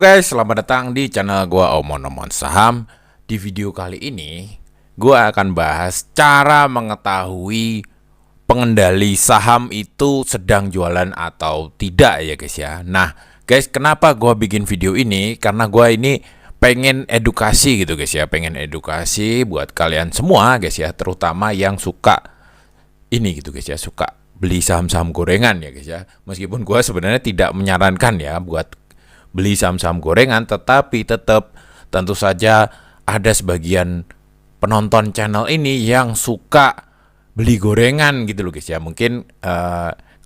Guys, selamat datang di channel gua Omon Saham. Di video kali ini, gua akan bahas cara mengetahui pengendali saham itu sedang jualan atau tidak ya guys ya. Nah, guys, kenapa gua bikin video ini? Karena gua ini pengen edukasi gitu guys ya, pengen edukasi buat kalian semua guys ya, terutama yang suka ini gitu guys ya, suka beli saham-saham gorengan ya guys ya. Meskipun gua sebenarnya tidak menyarankan ya buat beli saham-saham gorengan, tetapi tetap tentu saja ada sebagian penonton channel ini yang suka beli gorengan gitu loh guys ya. Mungkin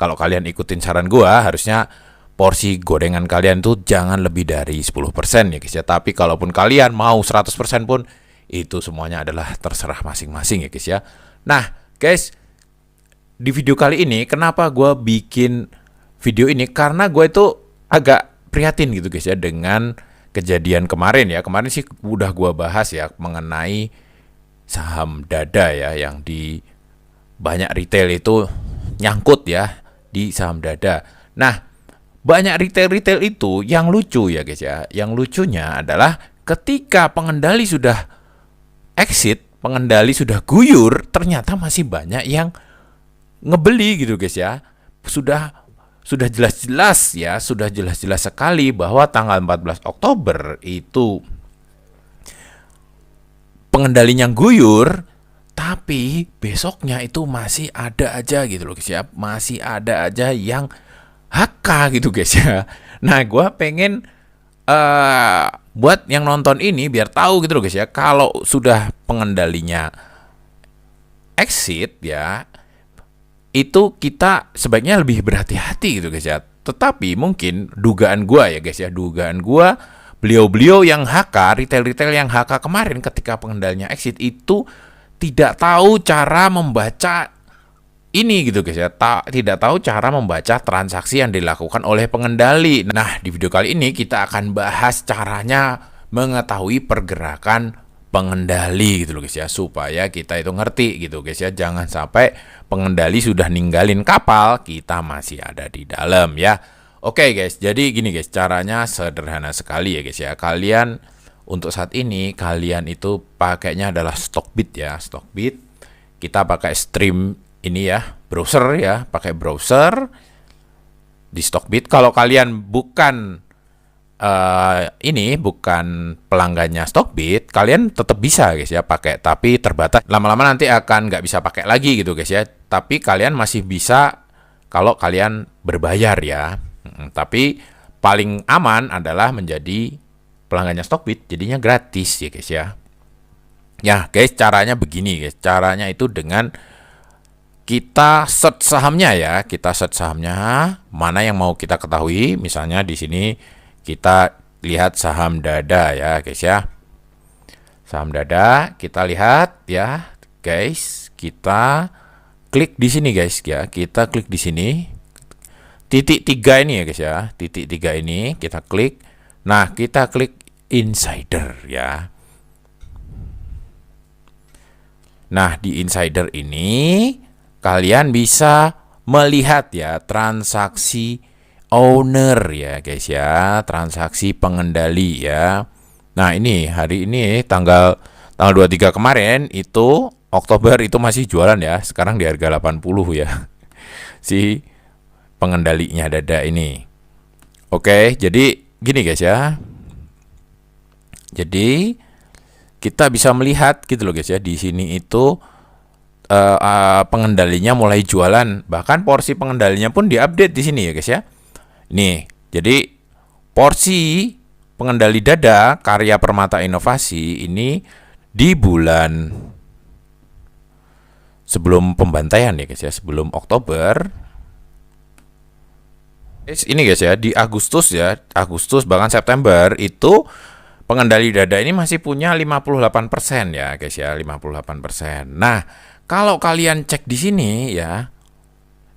kalau kalian ikutin saran gua, harusnya porsi gorengan kalian tuh jangan lebih dari 10% ya guys ya. Tapi kalaupun kalian mau 100% pun, itu semuanya adalah terserah masing-masing ya guys ya. Nah guys, di video kali ini kenapa gua bikin video ini, karena gue itu agak prihatin gitu guys ya dengan kejadian kemarin ya. Kemarin sih udah gua bahas ya mengenai saham dada ya, yang di banyak retail itu nyangkut ya di saham dada. Nah, banyak retail itu yang lucu ya guys ya. Yang lucunya adalah ketika pengendali sudah exit, pengendali sudah guyur, ternyata masih banyak yang ngebeli gitu guys ya. Sudah jelas-jelas ya, sudah jelas-jelas sekali bahwa tanggal 14 Oktober itu pengendalinya guyur, tapi besoknya itu masih ada aja gitu loh guys ya, masih ada aja yang HK gitu guys ya. Nah, gue pengen buat yang nonton ini biar tahu gitu loh guys ya, kalau sudah pengendalinya exit ya, itu kita sebaiknya lebih berhati-hati gitu guys ya. Tetapi mungkin dugaan gua ya guys ya, dugaan gua beliau-beliau yang HK, retail-retail yang HK kemarin ketika pengendalinya exit itu tidak tahu cara membaca ini gitu guys ya, tidak tahu cara membaca transaksi yang dilakukan oleh pengendali. Nah, di video kali ini kita akan bahas caranya mengetahui pergerakan pengendali gitu loh guys ya, supaya kita itu ngerti gitu guys ya. Jangan sampai pengendali sudah ninggalin kapal, kita masih ada di dalam ya. Oke guys, jadi gini guys, caranya sederhana sekali ya guys ya. Kalian untuk saat ini kalian itu pakainya adalah Stockbit ya, Stockbit. Kita pakai stream ini ya, browser ya, pakai browser di Stockbit. Kalau kalian bukan ini bukan pelanggannya Stockbit, kalian tetap bisa guys ya pakai, tapi terbatas. Lama-lama nanti akan nggak bisa pakai lagi gitu guys ya. Tapi kalian masih bisa kalau kalian berbayar ya. Tapi paling aman adalah menjadi pelanggannya Stockbit, jadinya gratis ya guys ya. Ya guys, caranya begini guys. Caranya itu dengan kita search sahamnya ya. Kita search sahamnya, mana yang mau kita ketahui. Misalnya di sini kita lihat saham dada ya guys ya. Saham dada kita lihat ya guys. Kita klik di sini guys ya. Kita klik di sini. Titik 3 ini ya guys ya. Titik 3 ini kita klik. Nah, kita klik insider ya. Nah, di insider ini kalian bisa melihat ya transaksi owner ya guys ya, transaksi pengendali ya. Nah, ini hari ini tanggal 23 kemarin itu Oktober itu masih jualan ya. Sekarang di harga 80 ya. Si pengendalinya dada ini. Oke, jadi gini guys ya. Jadi kita bisa melihat gitu loh guys ya, di sini itu pengendalinya mulai jualan. Bahkan porsi pengendalinya pun diupdate di sini ya guys ya. Nih, jadi porsi pengendali dada Karya Permata Inovasi ini di bulan sebelum pembantaian ya guys ya, sebelum Oktober. Ini guys ya, di Agustus ya, Agustus bahkan September itu pengendali dada ini masih punya 58% ya guys ya, 58%. Nah, kalau kalian cek di sini ya,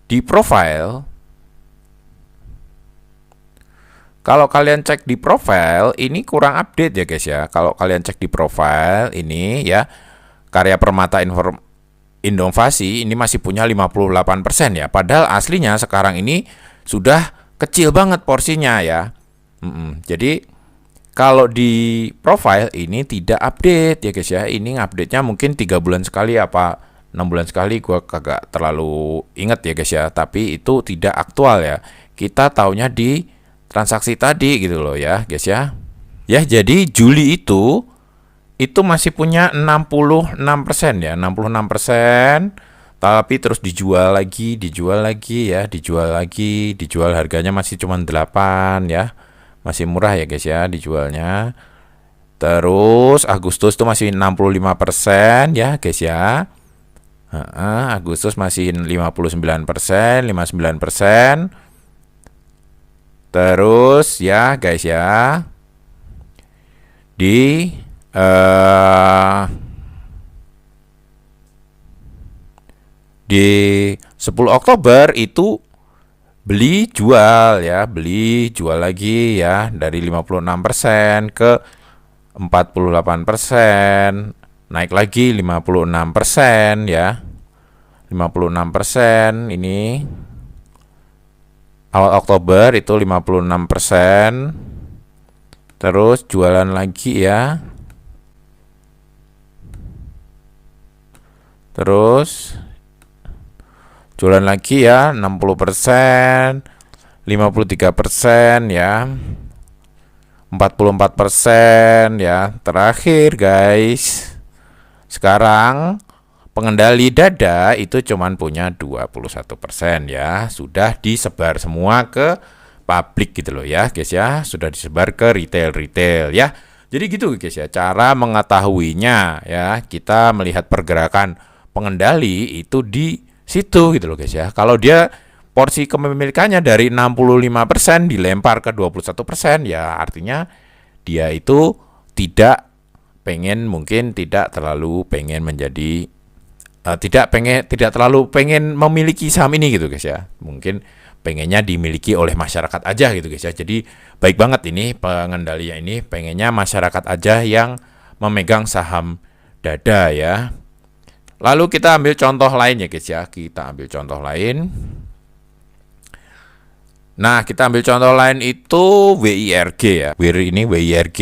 di profile, kalau kalian cek di profile ini kurang update ya guys ya. Kalau kalian cek di profile ini ya, Karya Permata Inovasi ini masih punya 58% ya. Padahal aslinya sekarang ini sudah kecil banget porsinya ya. Jadi kalau di profile ini tidak update ya guys ya. Ini update-nya mungkin 3 bulan sekali apa 6 bulan sekali, gua kagak terlalu inget ya guys ya. Tapi itu tidak aktual ya. Kita taunya di transaksi tadi gitu loh ya guys ya. Ya, jadi Juli itu masih punya 66% ya, 66%. Tapi terus dijual lagi ya, dijual harganya masih cuma 8 ya. Masih murah ya guys ya dijualnya. Terus Agustus tuh masih 65% ya guys ya. Agustus masih 59%, 59%. Terus ya guys ya. Di di 10 Oktober itu beli jual ya, beli jual lagi ya, dari 56% ke 48%, naik lagi 56% ya. 56% ini awal Oktober itu 56%. Terus jualan lagi ya. Terus jualan lagi ya 60%, 53% ya, 44% ya. Terakhir guys, sekarang pengendali dada itu cuman punya 21% ya. Sudah disebar semua ke publik gitu loh ya guys ya. Sudah disebar ke retail ya. Jadi gitu guys ya, cara mengetahuinya ya. Kita melihat pergerakan pengendali itu di situ gitu loh guys ya. Kalau dia porsi kepemilikannya dari 65% dilempar ke 21% ya, artinya dia itu mungkin tidak terlalu pengen menjadi tidak terlalu pengen memiliki saham ini gitu guys ya. Mungkin pengennya dimiliki oleh masyarakat aja gitu guys ya. Jadi baik banget ini pengendalinya, ini pengennya masyarakat aja yang memegang saham dada ya. Lalu kita ambil contoh lain ya guys ya. Kita ambil contoh lain. Nah, kita ambil contoh lain itu WIRG ya. Ini WIRG.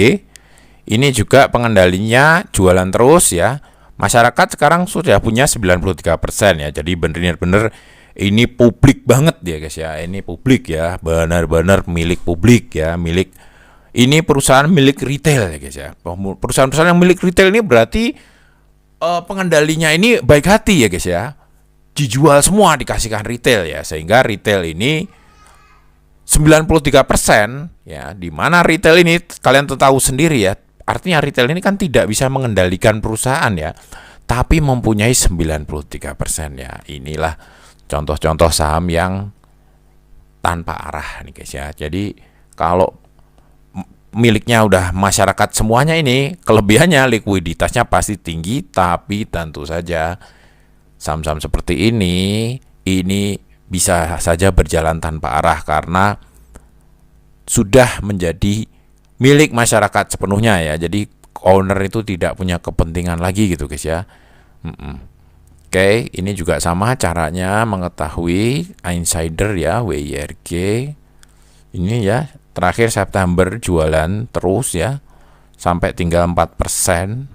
Ini juga pengendalinya jualan terus ya. Masyarakat sekarang sudah punya 93% ya. Jadi benar-benar ini publik banget ya guys ya. Ini publik ya. Benar-benar milik publik ya. Ini perusahaan milik retail ya guys ya. Perusahaan-perusahaan yang milik retail ini berarti pengendalinya ini baik hati ya guys ya. Dijual semua, dikasihkan retail ya. Sehingga retail ini 93% ya. Dimana retail ini kalian tahu sendiri ya. Artinya retail ini kan tidak bisa mengendalikan perusahaan ya, tapi mempunyai 93% ya. Inilah contoh-contoh saham yang tanpa arah nih guys ya. Jadi kalau miliknya udah masyarakat semuanya, ini kelebihannya likuiditasnya pasti tinggi, tapi tentu saja saham-saham seperti ini bisa saja berjalan tanpa arah karena sudah menjadi milik masyarakat sepenuhnya ya. Jadi owner itu tidak punya kepentingan lagi gitu guys ya. Oke, ini juga sama caranya mengetahui insider ya, WIRG. Ini ya, terakhir September jualan terus ya, sampai tinggal 4%.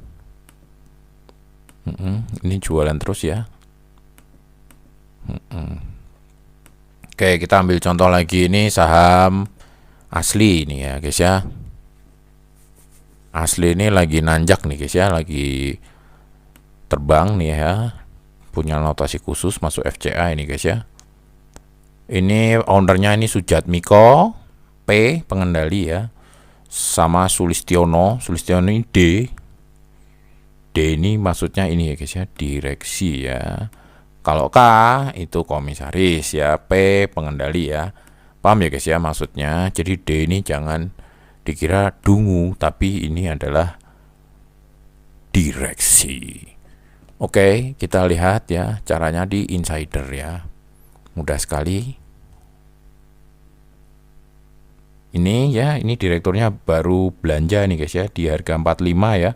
Ini jualan terus ya. Oke, kita ambil contoh lagi, ini saham Asli ini ya guys ya. Asli ini lagi nanjak nih guys ya, lagi terbang nih ya, punya notasi khusus masuk FCA ini guys ya. Ini ownernya ini Sujatmiko P pengendali ya, sama Sulistiono ini D ini maksudnya ini ya guys ya, direksi ya. Kalau K itu komisaris ya, P pengendali ya. Paham ya guys ya maksudnya. Jadi D ini jangan dikira dungu, tapi ini adalah direksi. Oke, kita lihat ya caranya di insider ya. Mudah sekali. Ini ya, ini direkturnya baru belanja nih guys ya, di harga 45 ya.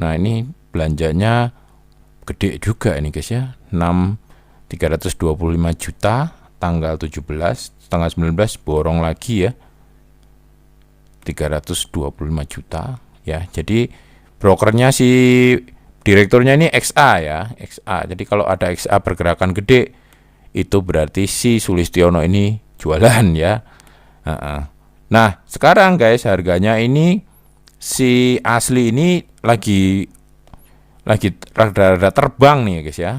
Nah, ini belanjanya gede juga ini guys ya. 325 juta tanggal 17, tanggal 19 borong lagi ya. 325 juta ya. Jadi brokernya si direkturnya ini XA ya, XA. Jadi kalau ada XA pergerakan gede itu berarti si Sulistiono ini jualan ya. Nah, sekarang guys harganya ini si asli ini lagi rada-rada terbang nih guys ya.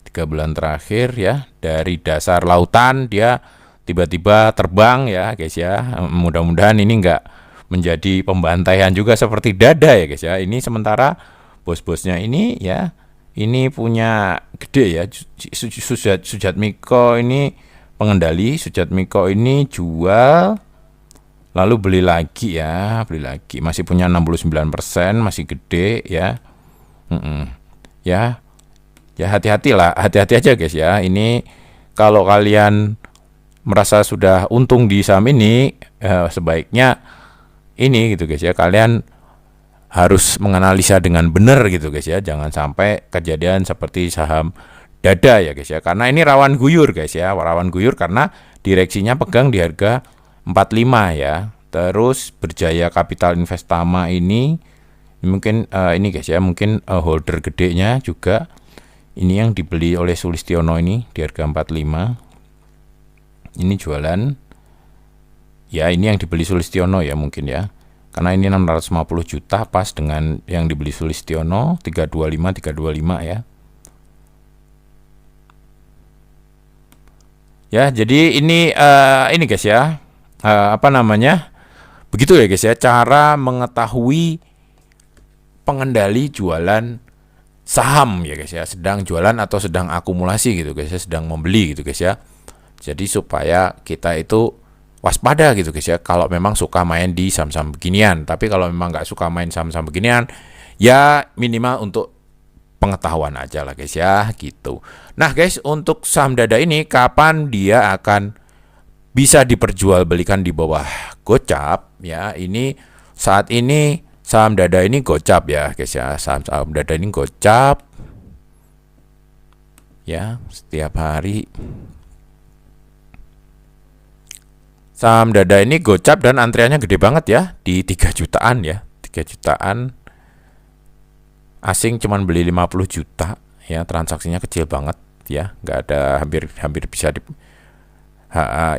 3 bulan terakhir ya, dari dasar lautan dia tiba-tiba terbang ya guys ya. Mudah-mudahan ini enggak menjadi pembantaian juga seperti Dada ya guys ya. Ini sementara bos-bosnya ini ya, ini punya gede ya. Sujatmiko ini pengendali, Sujatmiko ini jual lalu beli lagi ya, masih punya 69%, masih gede ya. Ya hati-hati aja guys ya. Ini kalau kalian merasa sudah untung di saham ini, sebaiknya ini gitu guys ya, kalian harus menganalisa dengan benar gitu guys ya. Jangan sampai kejadian seperti saham Dada ya guys ya, karena ini rawan guyur guys ya, rawan guyur karena direksinya pegang di harga 45 ya. Terus Berjaya Kapital Investama ini mungkin ini guys ya, mungkin holder gedenya juga ini yang dibeli oleh Sulistiono ini di harga 45. Ini jualan ya, ini yang dibeli Sulistiono ya mungkin ya, karena ini 650 juta pas dengan yang dibeli Sulistiono 325 ya. Ya, jadi ini guys ya, begitu ya guys ya, cara mengetahui pengendali jualan saham ya guys ya, sedang jualan atau sedang akumulasi gitu guys ya, sedang membeli gitu guys ya. Jadi supaya kita itu waspada gitu guys ya, kalau memang suka main di saham-saham beginian. Tapi kalau memang nggak suka main saham-saham beginian, ya minimal untuk pengetahuan aja lah guys ya gitu. Nah guys, untuk saham Dada ini kapan dia akan bisa diperjualbelikan di bawah gocap ya? Ini saat ini saham Dada ini gocap ya guys ya, saham Dada ini gocap ya setiap hari. Saham Dada ini gocap dan antriannya gede banget ya, di 3 jutaan ya, 3 jutaan. Asing cuman beli 50 juta ya, transaksinya kecil banget ya, nggak ada, hampir bisa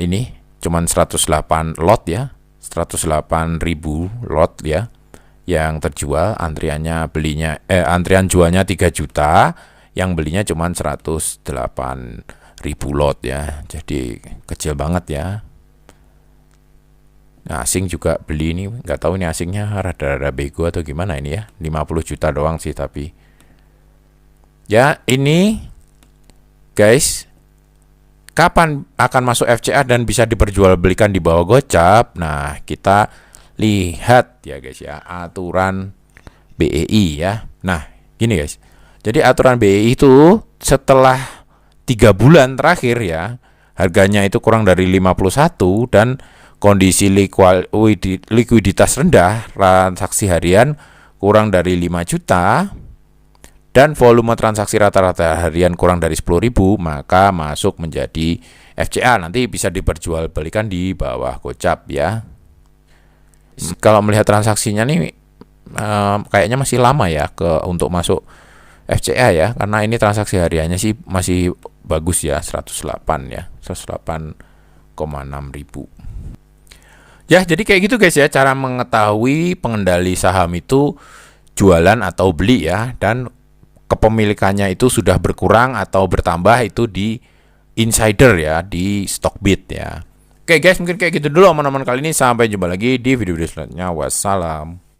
ini cuman 108 lot ya, 108.000 lot ya yang terjual. Antrian jualnya 3 juta, yang belinya cuman 108.000 lot ya, jadi kecil banget ya. Nah, asing juga beli ini, nggak tahu ini asingnya rada-rada bego atau gimana ini ya, 50 juta doang sih tapi. Ya, ini guys, kapan akan masuk FCA dan bisa diperjualbelikan di bawah gocap? Nah, kita lihat ya guys ya, aturan BEI ya. Nah, gini guys. Jadi aturan BEI itu setelah 3 bulan terakhir ya, harganya itu kurang dari 51 dan kondisi likuiditas rendah, transaksi harian kurang dari 5 juta dan volume transaksi rata-rata harian kurang dari 10.000, maka masuk menjadi FCA, nanti bisa diperjualbelikan di bawah gocap ya. Kalau melihat transaksinya nih kayaknya masih lama ya untuk masuk FCA ya, karena ini transaksi hariannya sih masih bagus ya, 108 ya, 108,6 ribu. Ya, jadi kayak gitu guys ya, cara mengetahui pengendali saham itu jualan atau beli ya, dan kepemilikannya itu sudah berkurang atau bertambah itu di insider ya, di Stockbit ya. Oke guys, mungkin kayak gitu dulu omongan kali ini, sampai jumpa lagi di video-video selanjutnya. Wassalam.